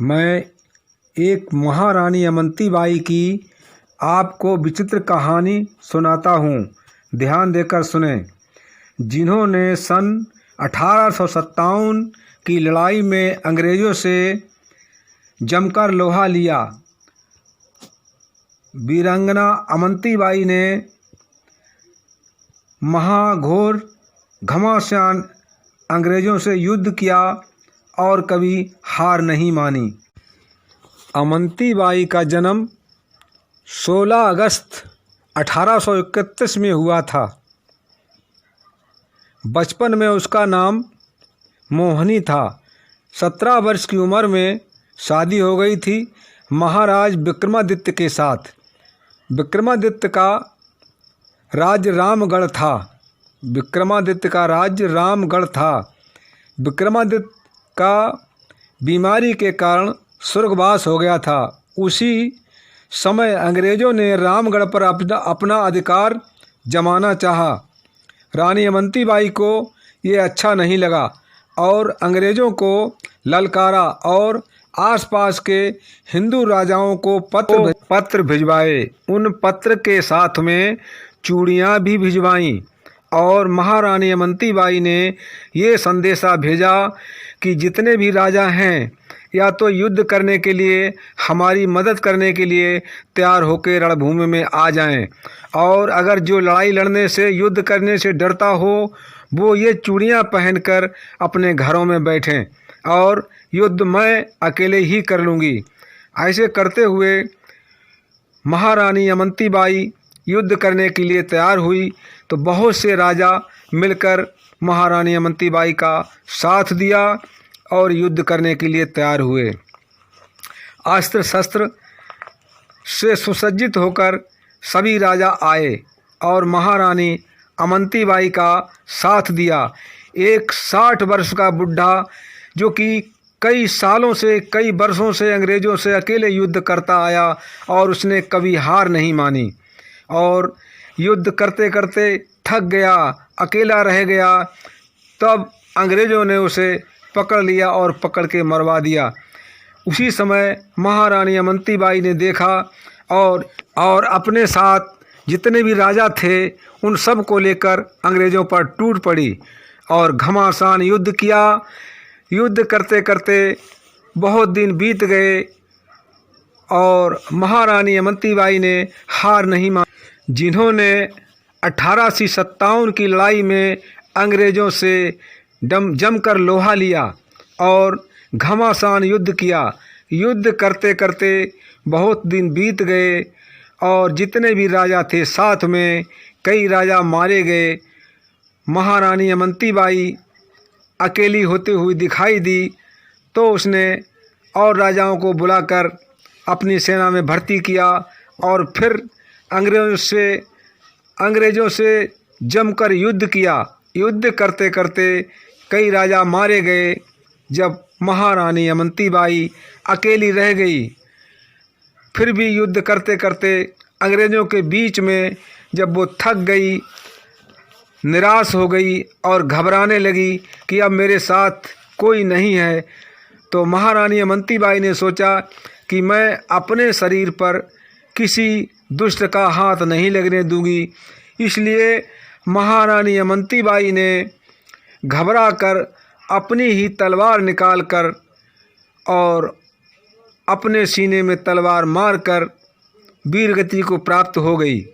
मैं एक महारानी अमंती बाई की आपको विचित्र कहानी सुनाता हूँ। ध्यान देकर सुने। जिन्होंने सन 1857 की लड़ाई में अंग्रेज़ों से जमकर लोहा लिया। वीरांगना अमंती बाई ने महाघोर घमासान अंग्रेज़ों से युद्ध किया और कभी हार नहीं मानी। अमंती बाई का जन्म 16 अगस्त 1831 में हुआ था। बचपन में उसका नाम मोहनी था। 17 वर्ष की उम्र में शादी हो गई थी महाराज विक्रमादित्य के साथ। विक्रमादित्य का राज्य रामगढ़ था। विक्रमादित्य का बीमारी के कारण स्वर्गवास हो गया था। उसी समय अंग्रेज़ों ने रामगढ़ पर अपना अधिकार जमाना चाहा। रानी अमंती बाई को ये अच्छा नहीं लगा और अंग्रेज़ों को ललकारा और आसपास के हिंदू राजाओं को पत्र भिजवाए। उन पत्र के साथ में चूड़ियाँ भी भिजवाईं और महारानी अमंती बाई ने ये संदेशा भेजा कि जितने भी राजा हैं या तो युद्ध करने के लिए, हमारी मदद करने के लिए तैयार होकर रणभूमि में आ जाएं, और अगर जो लड़ाई लड़ने से, युद्ध करने से डरता हो, वो ये चूड़ियाँ पहनकर अपने घरों में बैठें और युद्ध मैं अकेले ही कर लूँगी। ऐसे करते हुए महारानी अमंती बाई युद्ध करने के लिए तैयार हुई तो बहुत से राजा मिलकर महारानी अमंती बाई का साथ दिया और युद्ध करने के लिए तैयार हुए। अस्त्र शस्त्र से सुसज्जित होकर सभी राजा आए और महारानी अमंती बाई का साथ दिया। एक 60 वर्ष का बुढ़ा जो कि कई सालों से, कई वर्षों से अंग्रेज़ों से अकेले युद्ध करता आया और उसने कभी हार नहीं मानी और युद्ध करते करते थक गया, अकेला रह गया। तब अंग्रेज़ों ने उसे पकड़ लिया और पकड़ के मरवा दिया। उसी समय महारानी अमंती बाई ने देखा और अपने साथ जितने भी राजा थे उन सब को लेकर अंग्रेज़ों पर टूट पड़ी और घमासान युद्ध किया। युद्ध करते करते बहुत दिन बीत गए और महारानी अमंती बाई ने हार नहीं मानी। जिन्होंने 1857 की लड़ाई में अंग्रेज़ों से जमकर लोहा लिया और घमासान युद्ध किया। युद्ध करते करते बहुत दिन बीत गए और जितने भी राजा थे साथ में कई राजा मारे गए। महारानी अमंती बाई अकेली होती हुई दिखाई दी तो उसने और राजाओं को बुलाकर अपनी सेना में भर्ती किया और फिर अंग्रेज़ों से जमकर युद्ध किया। युद्ध करते करते कई राजा मारे गए। जब महारानी अमंती बाई अकेली रह गई, फिर भी युद्ध करते करते अंग्रेज़ों के बीच में जब वो थक गई, निराश हो गई और घबराने लगी कि अब मेरे साथ कोई नहीं है, तो महारानी अमंती बाई ने सोचा कि मैं अपने शरीर पर किसी दुष्ट का हाथ नहीं लगने दूंगी। इसलिए महारानी अमंती बाई ने घबरा कर अपनी ही तलवार निकालकर और अपने सीने में तलवार मारकर वीरगति को प्राप्त हो गई।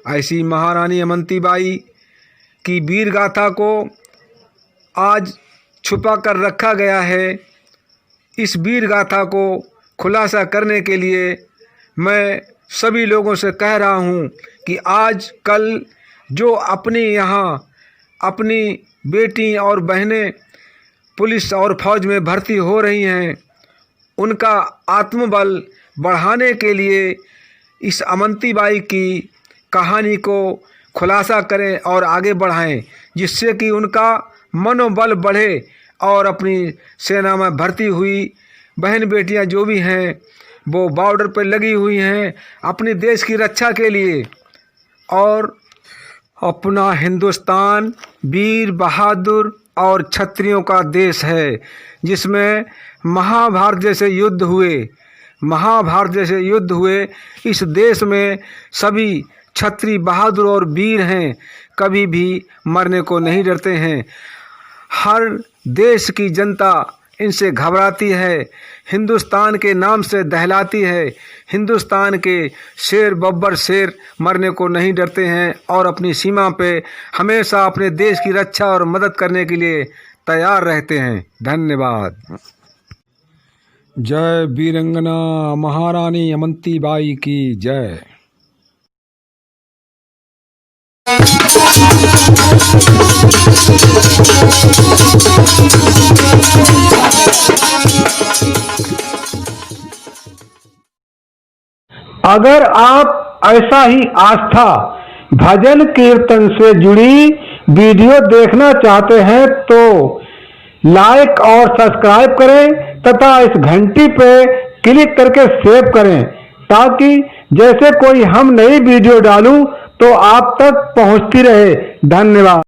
ऐसी महारानी अमंती बाई की वीर गाथा को आज छुपा कर रखा गया है। इस वीर गाथा को खुलासा करने के लिए मैं सभी लोगों से कह रहा हूँ कि आज कल जो अपने यहाँ अपनी बेटी और बहनें पुलिस और फौज में भर्ती हो रही हैं, उनका आत्मबल बढ़ाने के लिए इस अमंती बाई की कहानी को खुलासा करें और आगे बढ़ाएं, जिससे कि उनका मनोबल बढ़े और अपनी सेना में भर्ती हुई बहन बेटियां जो भी हैं वो बॉर्डर पर लगी हुई हैं अपने देश की रक्षा के लिए। और अपना हिंदुस्तान वीर बहादुर और क्षत्रियों का देश है, जिसमें महाभारत जैसे युद्ध हुए। इस देश में सभी क्षत्रिय बहादुर और वीर हैं, कभी भी मरने को नहीं डरते हैं। हर देश की जनता इनसे घबराती है, हिंदुस्तान के नाम से दहलाती है। हिंदुस्तान के शेर बब्बर शेर मरने को नहीं डरते हैं और अपनी सीमा पे हमेशा अपने देश की रक्षा और मदद करने के लिए तैयार रहते हैं। धन्यवाद। जय वीरंगना महारानी अमंती बाई की जय। अगर आप ऐसा ही आस्था भजन कीर्तन से जुड़ी वीडियो देखना चाहते हैं तो लाइक और सब्सक्राइब करें तथा इस घंटी पे क्लिक करके सेव करें, ताकि जैसे कोई हम नई वीडियो डालूं तो आप तक पहुंचती रहे। धन्यवाद।